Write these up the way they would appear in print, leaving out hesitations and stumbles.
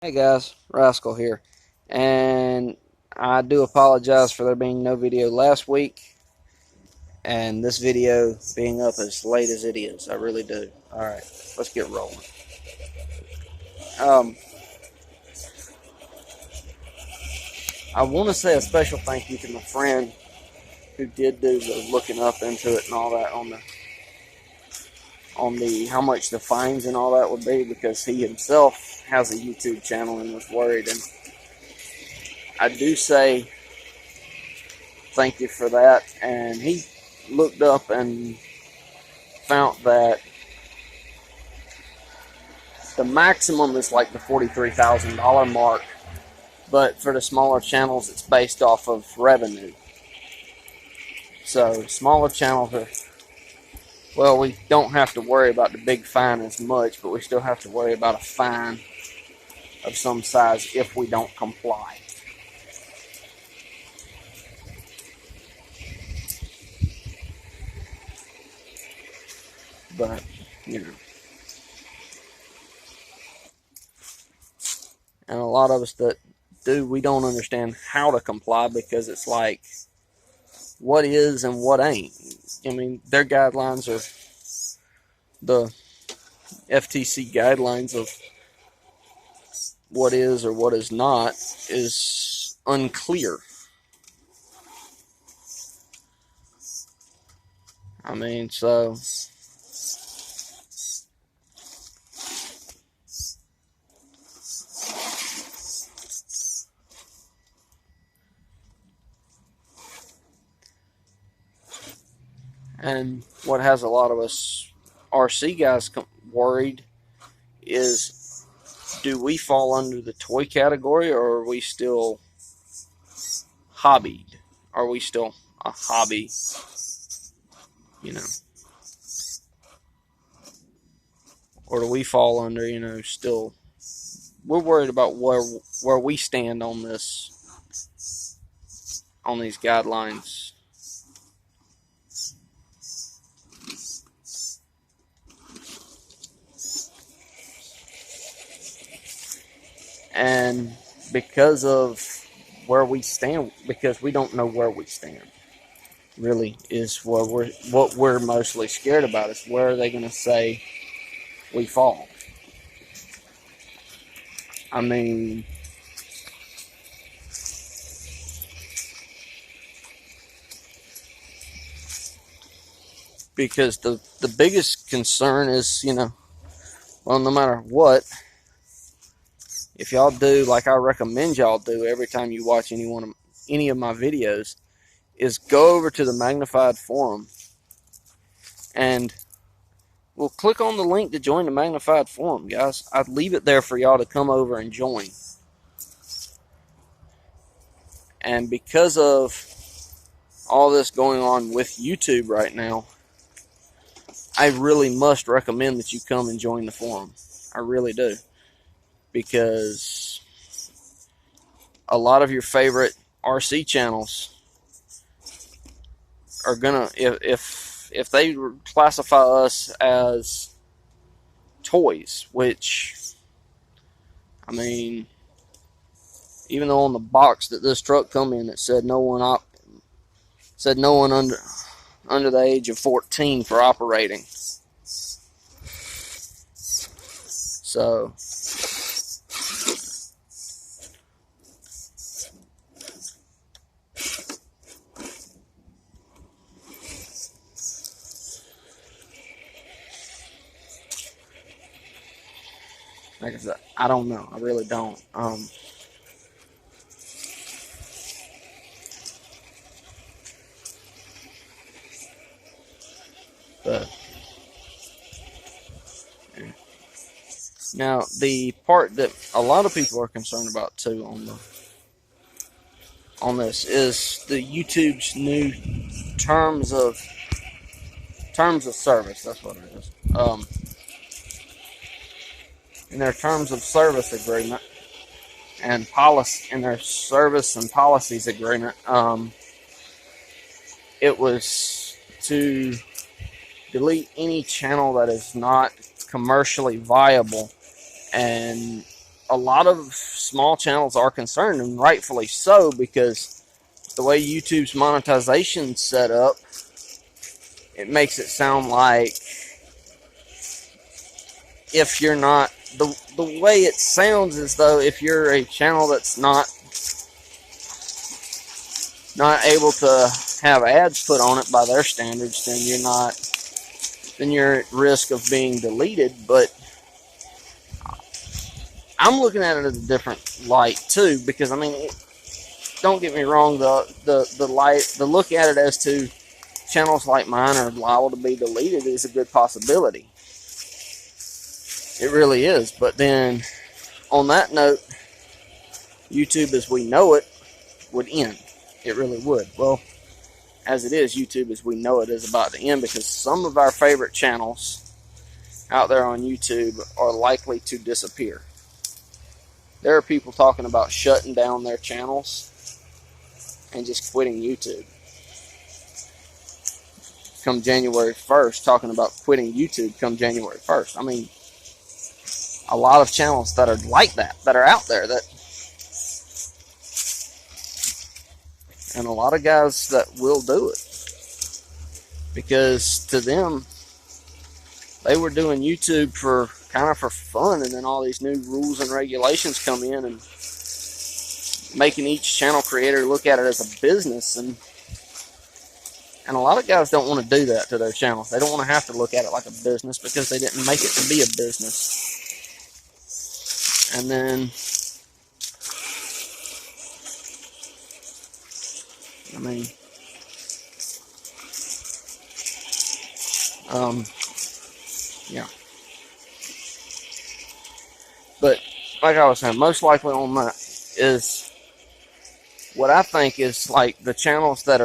Hey guys, Rascal here, and I do apologize for there being no video last week, and this video being up as late as it is. I really do. Alright, let's get rolling. Um, I want to say a special thank you to my friend who did do the looking up into it and all that on the how much the fines and all that would be, because he himself has a YouTube channel and was worried, and I do say thank you for that. And he looked up and found that the maximum is like the $43,000 mark, but for the smaller channels, it's based off of revenue. So smaller channels are, well, we don't have to worry about the big fine as much, but we still have to worry about a fine of some size if we don't comply. But, you know. And a lot of us that do, we don't understand how to comply, because it's like, what is and what ain't. I mean, their guidelines are the FTC guidelines of what is or what is not is unclear. I mean, so and what has a lot of us RC guys worried is, do we fall under the toy category, or are we still hobbied? Are we still a hobby? You know, or do we fall under, still, we're worried about where we stand on these guidelines. And because of where we stand, because we don't know where we stand, really is what we're mostly scared about, is where are they going to say we fall. I mean, because the biggest concern is, well, no matter what, if y'all do like I recommend y'all do every time you watch any of my videos, is go over to the Magnatfied forum and, well, click on the link to join the Magnatfied forum, guys. I'd leave it there for y'all to come over and join. And because of all this going on with YouTube right now, I really must recommend that you come and join the forum. I really do. Because a lot of your favorite RC channels are gonna, if they classify us as toys, which, I mean, even though on the box that this truck come in, it said no one under the age of 14 for operating. So like I said, I don't know. I really don't. But now the part that a lot of people are concerned about too on this is the YouTube's new terms of service. That's what it is. In their terms of service agreement and policy, in their service and policies agreement, it was to delete any channel that is not commercially viable and a lot of small channels are concerned, and rightfully so, because the way YouTube's monetization set up, it makes it sound like if you're not, the way it sounds is though if you're a channel that's not able to have ads put on it by their standards, then you're at risk of being deleted. But I'm looking at it as a different light too, because I mean, don't get me wrong, the look at it as to channels like mine are liable to be deleted is a good possibility. It really is. But then, on that note, YouTube as we know it would end. It really would. Well, as it is, YouTube as we know it is about to end, because some of our favorite channels out there on YouTube are likely to disappear. There are people talking about shutting down their channels and just quitting YouTube. Come January 1st, talking about quitting YouTube come January 1st. I mean, a lot of channels that are like that are out there, and a lot of guys that will do it, because to them, they were doing YouTube for kind of for fun, and then all these new rules and regulations come in and making each channel creator look at it as a business, and a lot of guys don't want to do that to their channels. They don't want to have to look at it like a business, because they didn't make it to be a business. And then, I mean, yeah. But like I was saying, most likely on that is what I think is like the channels that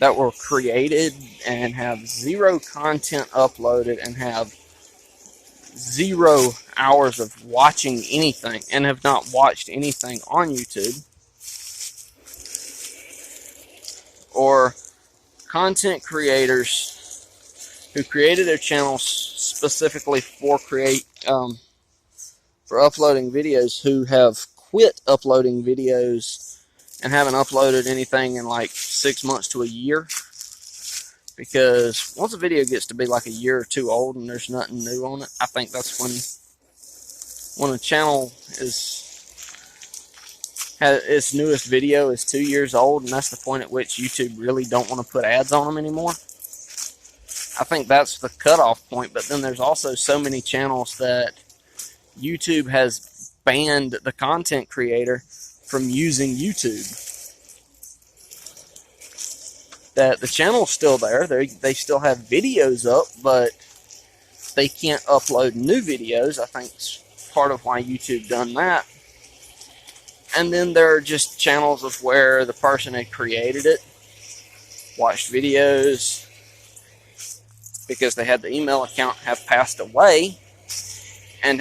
were created and have zero content uploaded and have 0 hours of watching anything and have not watched anything on YouTube, or content creators who created their channels specifically for uploading videos, who have quit uploading videos and haven't uploaded anything in like 6 months to a year. Because once a video gets to be like a year or 2 old and there's nothing new on it, I think that's when a channel its newest video is 2 years old, and that's the point at which YouTube really don't want to put ads on them anymore. I think that's the cutoff point. But then there's also so many channels that YouTube has banned the content creator from using YouTube, that the channel's still there. They still have videos up, but they can't upload new videos. I think it's part of why YouTube done that. And then there are just channels of where the person had created it, watched videos, because they had the email account, have passed away, and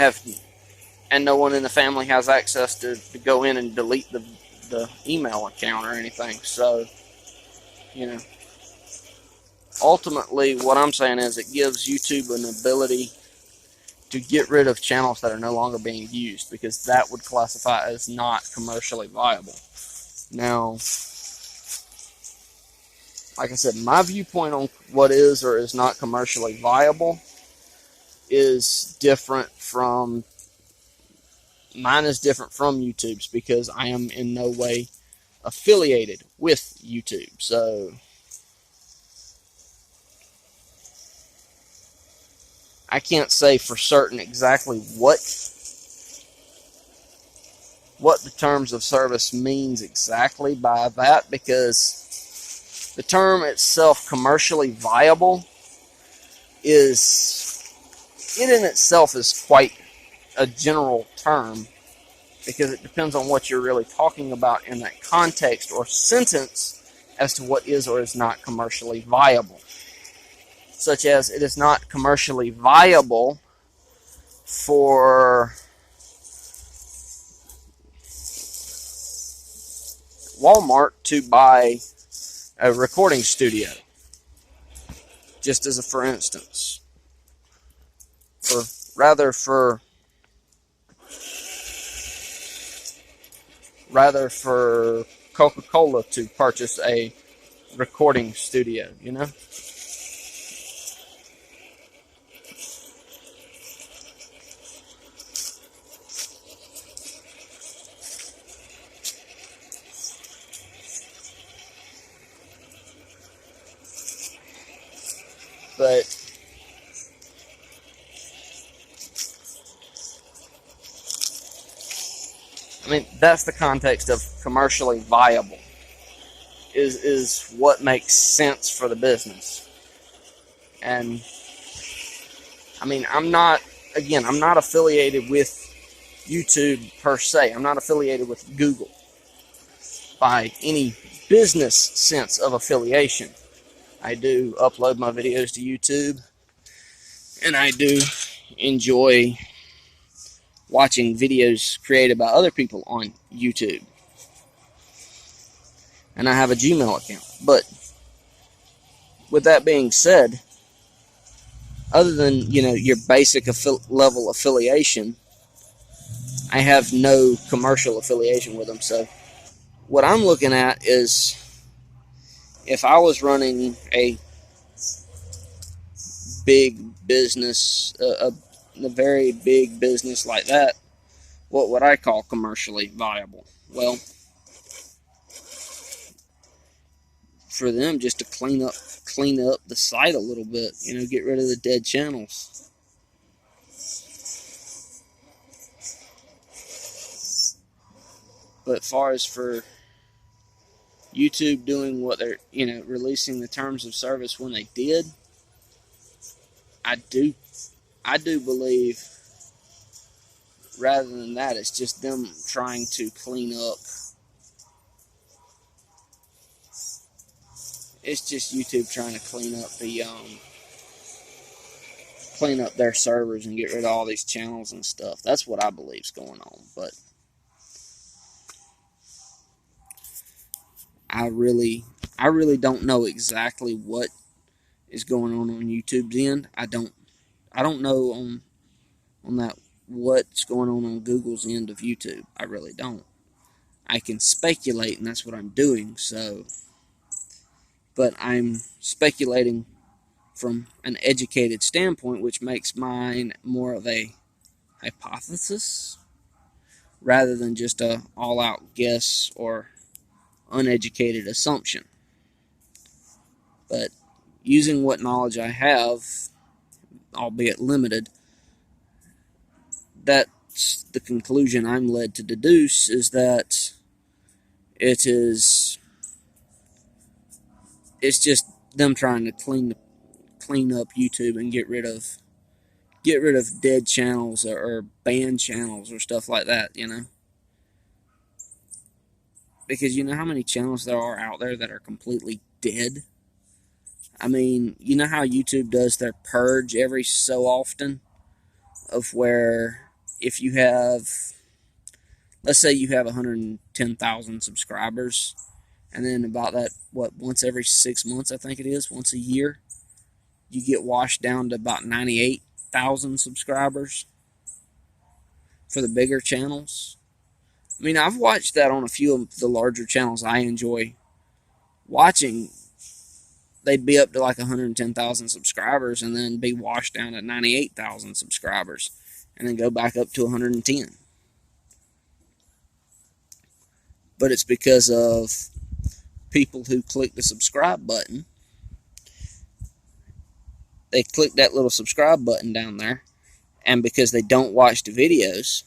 no one in the family has access to go in and delete the email account or anything. So, you know, ultimately what I'm saying is it gives YouTube an ability to get rid of channels that are no longer being used, because that would classify as not commercially viable. Now, like I said, my viewpoint on what is or is not commercially viable is different from YouTube's, because I am in no way affiliated with YouTube. So I can't say for certain exactly what the terms of service means exactly by that, because the term itself, commercially viable, in itself is quite a general term, because it depends on what you're really talking about in that context or sentence as to what is or is not commercially viable. Such as, it is not commercially viable for Walmart to buy a recording studio, just as a for instance. For rather for Coca-Cola to purchase a recording studio, you know? But I mean, that's the context of commercially viable. Is what makes sense for the business. And I mean, I'm not affiliated with YouTube per se. I'm not affiliated with Google by any business sense of affiliation. I do upload my videos to YouTube, and I do enjoy watching videos created by other people on YouTube. And I have a Gmail account. But with that being said, other than, your basic level affiliation, I have no commercial affiliation with them. So what I'm looking at is, if I was running a big business, a very big business like that, what would I call commercially viable? Well, for them just to clean up the site a little bit, get rid of the dead channels. But as far as for YouTube doing what they're, releasing the terms of service when they did, I do believe, rather than that, it's just them trying to clean up. It's just YouTube trying to clean up their servers and get rid of all these channels and stuff. That's what I believe's going on. But I really don't know exactly what is going on YouTube's end. I don't know on that what's going on Google's end of YouTube. I really don't. I can speculate, and that's what I'm doing. So, but I'm speculating from an educated standpoint, which makes mine more of a hypothesis rather than just a all-out guess or uneducated assumption. But using what knowledge I have, albeit limited, that's the conclusion I'm led to deduce, is that it's just them trying to clean up YouTube and get rid of dead channels or banned channels or stuff like that, because you know how many channels there are out there that are completely dead. I mean, you know how YouTube does their purge every so often, of where if you have, let's say you have 110,000 subscribers, and then about that, once every 6 months, I think it is, once a year, you get washed down to about 98,000 subscribers for the bigger channels. I mean, I've watched that on a few of the larger channels I enjoy watching. They'd be up to like 110,000 subscribers and then be washed down at 98,000 subscribers and then go back up to 110. But it's because of people who click the subscribe button. They click that little subscribe button down there, and because they don't watch the videos,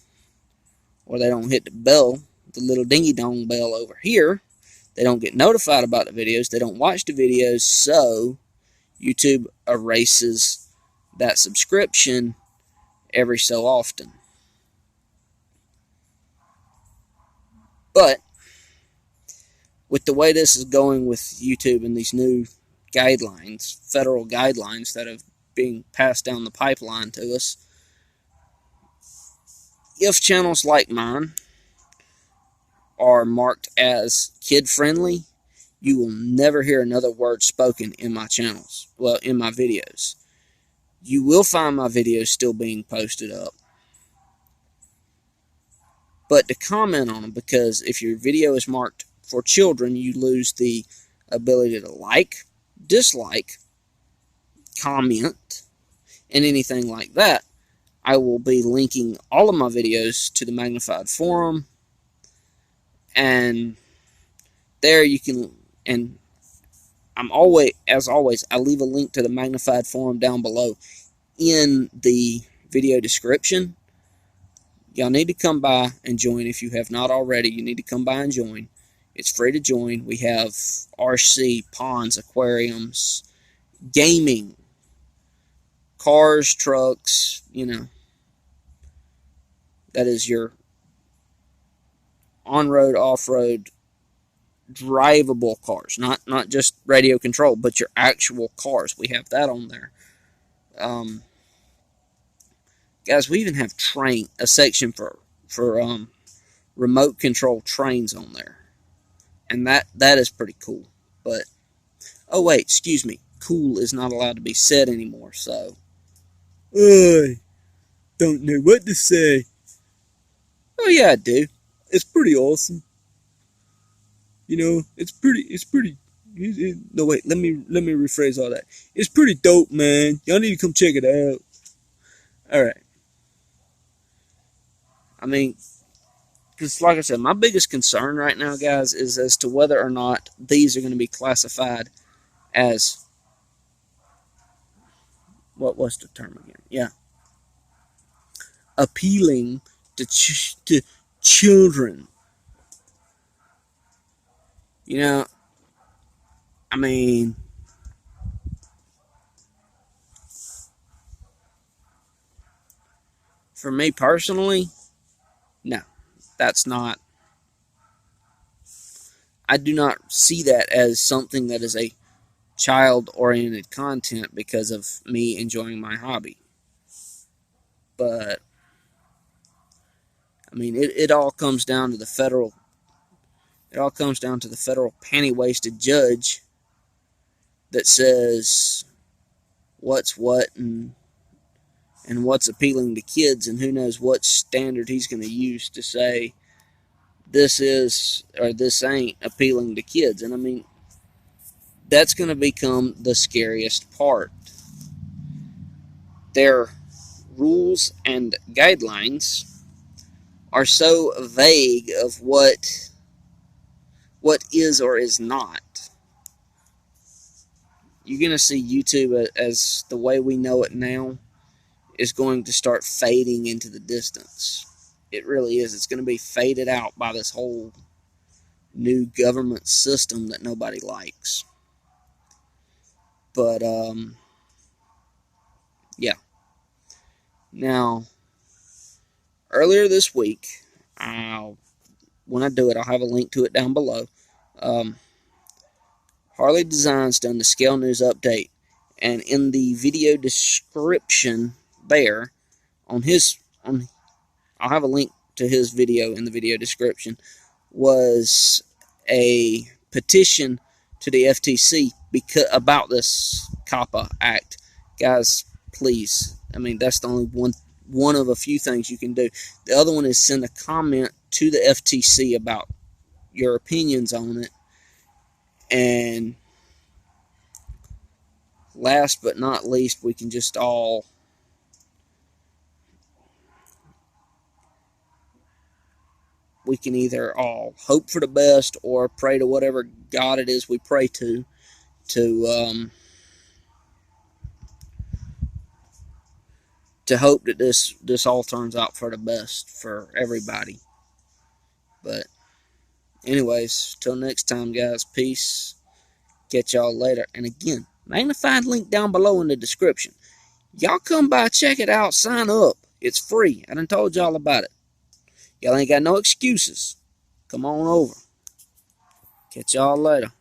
or they don't hit the bell, the little dingy dong bell over here, they don't get notified about the videos, they don't watch the videos, so YouTube erases that subscription every so often. But with the way this is going with YouTube and these new guidelines, federal guidelines that have been passed down the pipeline to us, if channels like mine are marked as kid-friendly, you will never hear another word spoken in my channels, in my videos. You will find my videos still being posted up. but to comment on them, because if your video is marked for children, you lose the ability to like, dislike, comment, and anything like that. I will be linking all of my videos to the Magnatfied forum, and there you can, and as always, I leave a link to the Magnatfied forum down below in the video description. Y'all need to come by and join if you have not already. You need to come by and join. It's free to join. We have RC, ponds, aquariums, gaming, cars, trucks, that is your on-road, off-road, drivable cars. Not just radio control, but your actual cars. We have that on there. Guys, we even have a section for remote control trains on there. And that is pretty cool. But, oh wait, excuse me. Cool is not allowed to be said anymore, so. I don't know what to say. Oh yeah, I do. It's pretty awesome. It's pretty. No wait, let me rephrase all that. It's pretty dope, man. Y'all need to come check it out. All right. I mean, because like I said, my biggest concern right now, guys, is as to whether or not these are going to be classified as, what was the term again? Yeah, appealing to children. I mean, for me personally, no, that's not. I do not see that as something that is a child-oriented content because of me enjoying my hobby. But, I mean, it all comes down to the federal. It all comes down to the federal panty-waisted judge that says what's what and what's appealing to kids, and who knows what standard he's going to use to say this is or this ain't appealing to kids. And I mean, that's going to become the scariest part. Their rules and guidelines are so vague of what is or is not. You're going to see YouTube as the way we know it now is going to start fading into the distance. It really is. It's going to be faded out by this whole new government system that nobody likes. But, yeah. Now, earlier this week, when I do it, I'll have a link to it down below. Harley Designs done the Scale News update, and in the video description there, I'll have a link to his video in the video description, was a petition to the FTC about this COPPA Act. Guys, please, I mean, that's the only one of a few things you can do. The other one is send a comment to the FTC about your opinions on it. And last but not least, we can just all either all hope for the best or pray to whatever God it is we pray to hope that this all turns out for the best for everybody. But anyways, till next time, guys, peace. Catch y'all later. And again, Magnatfied link down below in the description. Y'all come by, check it out, sign up. It's free. I done told y'all about it. Y'all ain't got no excuses. Come on over. Catch y'all later.